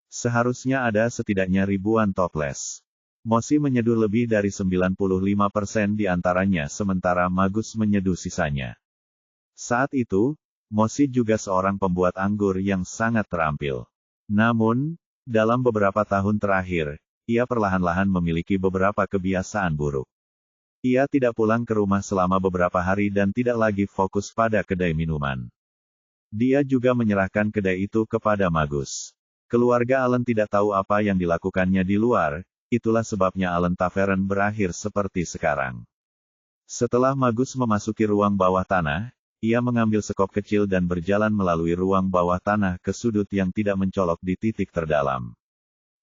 Seharusnya ada setidaknya ribuan toples. Mosi menyeduh lebih dari 95% di antaranya sementara Magus menyeduh sisanya. Saat itu, Mosi juga seorang pembuat anggur yang sangat terampil. Namun, dalam beberapa tahun terakhir, ia perlahan-lahan memiliki beberapa kebiasaan buruk. Ia tidak pulang ke rumah selama beberapa hari dan tidak lagi fokus pada kedai minuman. Dia juga menyerahkan kedai itu kepada Magus. Keluarga Allen tidak tahu apa yang dilakukannya di luar, itulah sebabnya Allen Tavern berakhir seperti sekarang. Setelah Magus memasuki ruang bawah tanah, ia mengambil sekop kecil dan berjalan melalui ruang bawah tanah ke sudut yang tidak mencolok di titik terdalam.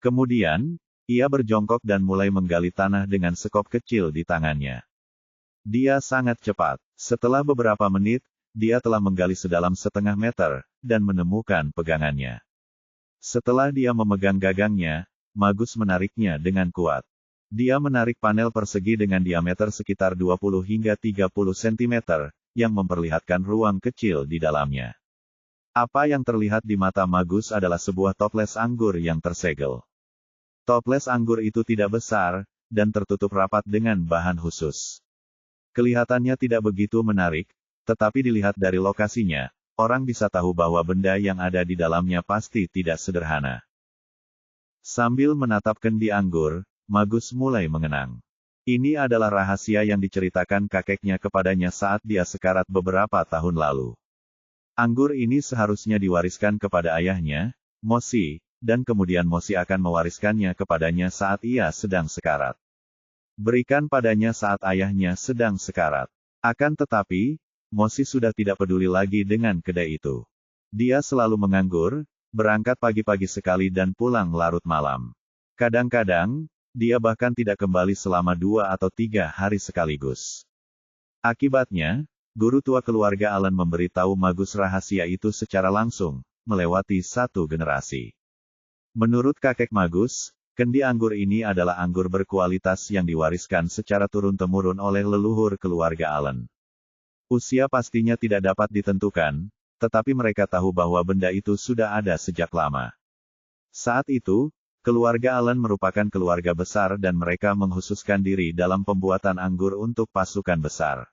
Kemudian, ia berjongkok dan mulai menggali tanah dengan sekop kecil di tangannya. Dia sangat cepat. Setelah beberapa menit, dia telah menggali sedalam 0,5 meter, dan menemukan pegangannya. Setelah dia memegang gagangnya, Magus menariknya dengan kuat. Dia menarik panel persegi dengan diameter sekitar 20 hingga 30 cm, yang memperlihatkan ruang kecil di dalamnya. Apa yang terlihat di mata Magus adalah sebuah toples anggur yang tersegel. Toples anggur itu tidak besar, dan tertutup rapat dengan bahan khusus. Kelihatannya tidak begitu menarik, tetapi dilihat dari lokasinya, orang bisa tahu bahwa benda yang ada di dalamnya pasti tidak sederhana. Sambil menatap kendi anggur, Magus mulai mengenang. Ini adalah rahasia yang diceritakan kakeknya kepadanya saat dia sekarat beberapa tahun lalu. Anggur ini seharusnya diwariskan kepada ayahnya, Mosi, dan kemudian Mosi akan mewariskannya kepadanya saat ia sedang sekarat. Berikan padanya saat ayahnya sedang sekarat. Akan tetapi, Mosi sudah tidak peduli lagi dengan kedai itu. Dia selalu menganggur, berangkat pagi-pagi sekali dan pulang larut malam. Kadang-kadang, dia bahkan tidak kembali selama 2 atau 3 hari sekaligus. Akibatnya, guru tua keluarga Allen memberitahu Magus rahasia itu secara langsung, melewati 1 generasi. Menurut kakek Magus, kendi anggur ini adalah anggur berkualitas yang diwariskan secara turun-temurun oleh leluhur keluarga Allen. Usia pastinya tidak dapat ditentukan, tetapi mereka tahu bahwa benda itu sudah ada sejak lama. Saat itu, keluarga Allen merupakan keluarga besar dan mereka menghususkan diri dalam pembuatan anggur untuk pasukan besar.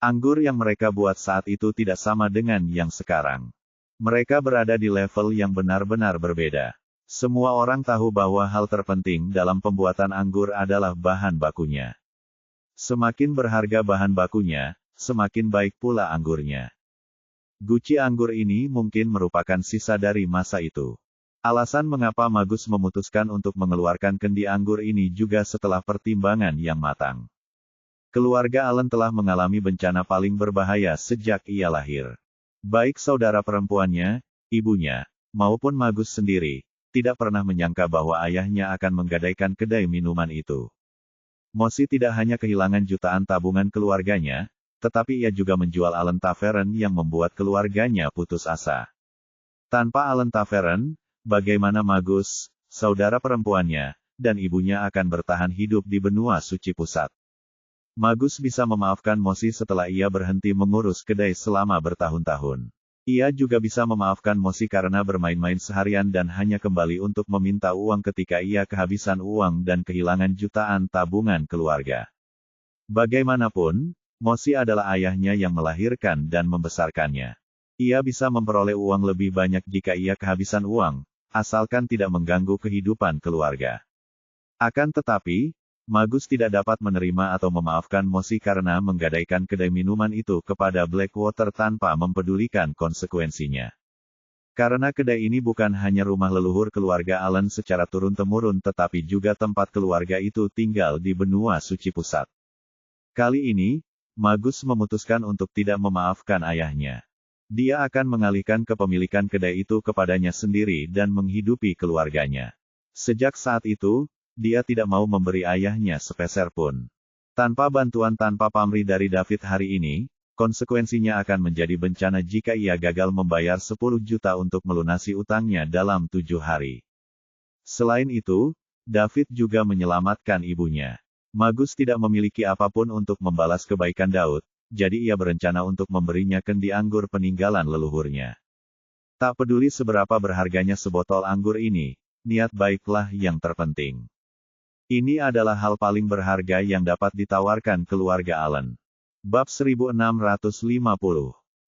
Anggur yang mereka buat saat itu tidak sama dengan yang sekarang. Mereka berada di level yang benar-benar berbeda. Semua orang tahu bahwa hal terpenting dalam pembuatan anggur adalah bahan bakunya. Semakin berharga bahan bakunya, semakin baik pula anggurnya. Guci anggur ini mungkin merupakan sisa dari masa itu. Alasan mengapa Magus memutuskan untuk mengeluarkan kendi anggur ini juga setelah pertimbangan yang matang. Keluarga Allen telah mengalami bencana paling berbahaya sejak ia lahir. Baik saudara perempuannya, ibunya, maupun Magus sendiri, tidak pernah menyangka bahwa ayahnya akan menggadaikan kedai minuman itu. Mosi tidak hanya kehilangan jutaan tabungan keluarganya, tetapi ia juga menjual Allen Tavern yang membuat keluarganya putus asa. Tanpa Allen Tavern, bagaimana Magus, saudara perempuannya, dan ibunya akan bertahan hidup di benua suci pusat? Magus bisa memaafkan Mosi setelah ia berhenti mengurus kedai selama bertahun-tahun. Ia juga bisa memaafkan Mosi karena bermain-main seharian dan hanya kembali untuk meminta uang ketika ia kehabisan uang dan kehilangan jutaan tabungan keluarga. Bagaimanapun, Mosi adalah ayahnya yang melahirkan dan membesarkannya. Ia bisa memperoleh uang lebih banyak jika ia kehabisan uang, asalkan tidak mengganggu kehidupan keluarga. Akan tetapi, Magus tidak dapat menerima atau memaafkan Mosi karena menggadaikan kedai minuman itu kepada Blackwater tanpa mempedulikan konsekuensinya. Karena kedai ini bukan hanya rumah leluhur keluarga Allen secara turun-temurun tetapi juga tempat keluarga itu tinggal di benua suci pusat. Kali ini, Magus memutuskan untuk tidak memaafkan ayahnya. Dia akan mengalihkan kepemilikan kedai itu kepadanya sendiri dan menghidupi keluarganya. Sejak saat itu, dia tidak mau memberi ayahnya sepeser pun. Tanpa bantuan tanpa pamrih dari David hari ini, konsekuensinya akan menjadi bencana jika ia gagal membayar 10 juta untuk melunasi utangnya dalam 7 hari. Selain itu, David juga menyelamatkan ibunya. Magus tidak memiliki apapun untuk membalas kebaikan Daud, jadi ia berencana untuk memberinya kendi anggur peninggalan leluhurnya. Tak peduli seberapa berharganya sebotol anggur ini, niat baiklah yang terpenting. Ini adalah hal paling berharga yang dapat ditawarkan keluarga Allen. Bab 1650.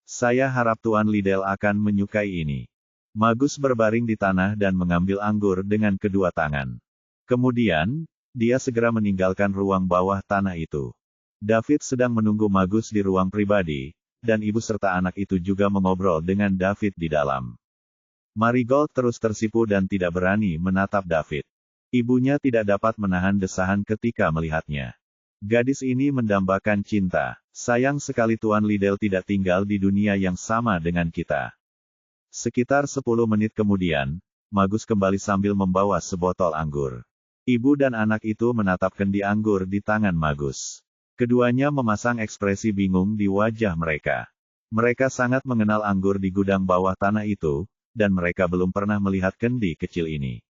Saya harap Tuan Liddell akan menyukai ini. Magus berbaring di tanah dan mengambil anggur dengan kedua tangan. Kemudian, dia segera meninggalkan ruang bawah tanah itu. David sedang menunggu Magus di ruang pribadi, dan ibu serta anak itu juga mengobrol dengan David di dalam. Marigold terus tersipu dan tidak berani menatap David. Ibunya tidak dapat menahan desahan ketika melihatnya. Gadis ini mendambakan cinta. Sayang sekali Tuan Liddell tidak tinggal di dunia yang sama dengan kita. Sekitar 10 menit kemudian, Magus kembali sambil membawa sebotol anggur. Ibu dan anak itu menatap kendi anggur di tangan Magus. Keduanya memasang ekspresi bingung di wajah mereka. Mereka sangat mengenal anggur di gudang bawah tanah itu, dan mereka belum pernah melihat kendi kecil ini.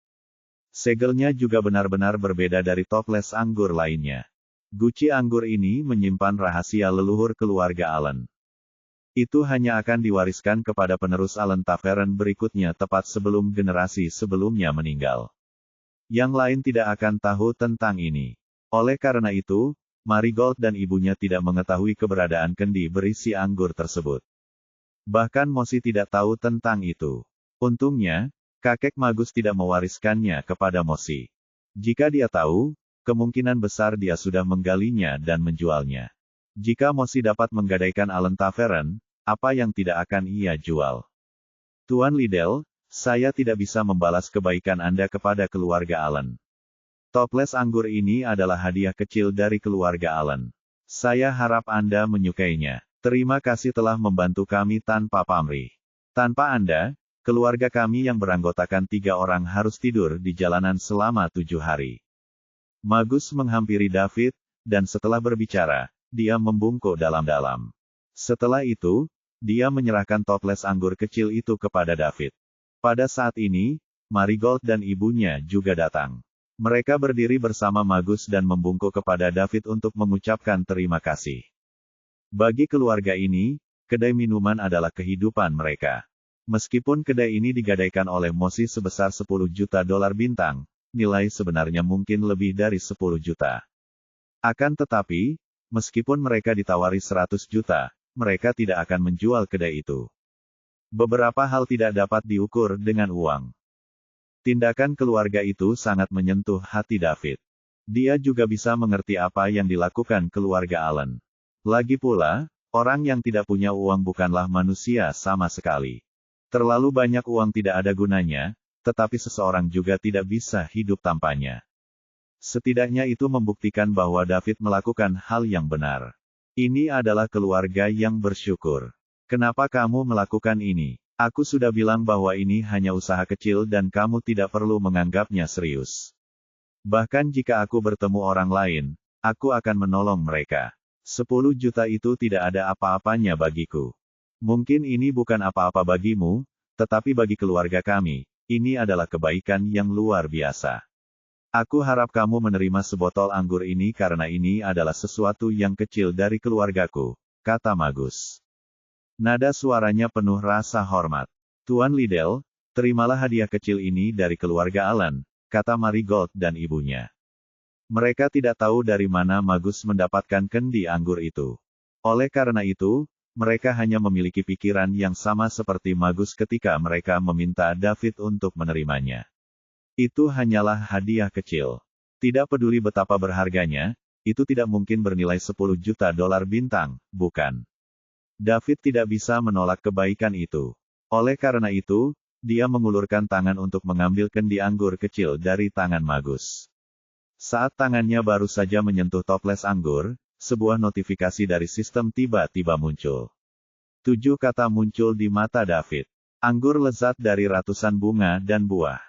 Segelnya juga benar-benar berbeda dari toples anggur lainnya. Guci anggur ini menyimpan rahasia leluhur keluarga Allen. Itu hanya akan diwariskan kepada penerus Allen Tavern berikutnya tepat sebelum generasi sebelumnya meninggal. Yang lain tidak akan tahu tentang ini. Oleh karena itu, Marigold dan ibunya tidak mengetahui keberadaan kendi berisi anggur tersebut. Bahkan Mosi tidak tahu tentang itu. Untungnya, kakek Magus tidak mewariskannya kepada Mosi. Jika dia tahu, kemungkinan besar dia sudah menggalinya dan menjualnya. Jika Mosi dapat menggadaikan Allen Tavern, apa yang tidak akan ia jual? Tuan Liddell, saya tidak bisa membalas kebaikan Anda kepada keluarga Allen. Toples anggur ini adalah hadiah kecil dari keluarga Allen. Saya harap Anda menyukainya. Terima kasih telah membantu kami tanpa pamrih. Tanpa Anda, keluarga kami yang beranggotakan 3 orang harus tidur di jalanan selama 7 hari. Magus menghampiri David, dan setelah berbicara, dia membungkuk dalam-dalam. Setelah itu, dia menyerahkan toples anggur kecil itu kepada David. Pada saat ini, Marigold dan ibunya juga datang. Mereka berdiri bersama Magus dan membungkuk kepada David untuk mengucapkan terima kasih. Bagi keluarga ini, kedai minuman adalah kehidupan mereka. Meskipun kedai ini digadaikan oleh Mosi sebesar 10 juta dolar bintang, nilai sebenarnya mungkin lebih dari 10 juta. Akan tetapi, meskipun mereka ditawari 100 juta, mereka tidak akan menjual kedai itu. Beberapa hal tidak dapat diukur dengan uang. Tindakan keluarga itu sangat menyentuh hati David. Dia juga bisa mengerti apa yang dilakukan keluarga Allen. Lagi pula, orang yang tidak punya uang bukanlah manusia sama sekali. Terlalu banyak uang tidak ada gunanya, tetapi seseorang juga tidak bisa hidup tanpanya. Setidaknya itu membuktikan bahwa David melakukan hal yang benar. Ini adalah keluarga yang bersyukur. Kenapa kamu melakukan ini? Aku sudah bilang bahwa ini hanya usaha kecil dan kamu tidak perlu menganggapnya serius. Bahkan jika aku bertemu orang lain, aku akan menolong mereka. 10 juta itu tidak ada apa-apanya bagiku. Mungkin ini bukan apa-apa bagimu, tetapi bagi keluarga kami, ini adalah kebaikan yang luar biasa. Aku harap kamu menerima sebotol anggur ini karena ini adalah sesuatu yang kecil dari keluargaku, kata Magus. Nada suaranya penuh rasa hormat. Tuan Liddell, terimalah hadiah kecil ini dari keluarga Allen, kata Marigold dan ibunya. Mereka tidak tahu dari mana Magus mendapatkan kendi anggur itu. Oleh karena itu, mereka hanya memiliki pikiran yang sama seperti Magus ketika mereka meminta David untuk menerimanya. Itu hanyalah hadiah kecil. Tidak peduli betapa berharganya, itu tidak mungkin bernilai 10 juta dolar bintang, bukan? David tidak bisa menolak kebaikan itu. Oleh karena itu, dia mengulurkan tangan untuk mengambil kendi anggur kecil dari tangan Magus. Saat tangannya baru saja menyentuh toples anggur, sebuah notifikasi dari sistem tiba-tiba muncul. 7 kata muncul di mata David. Anggur lezat dari ratusan bunga dan buah.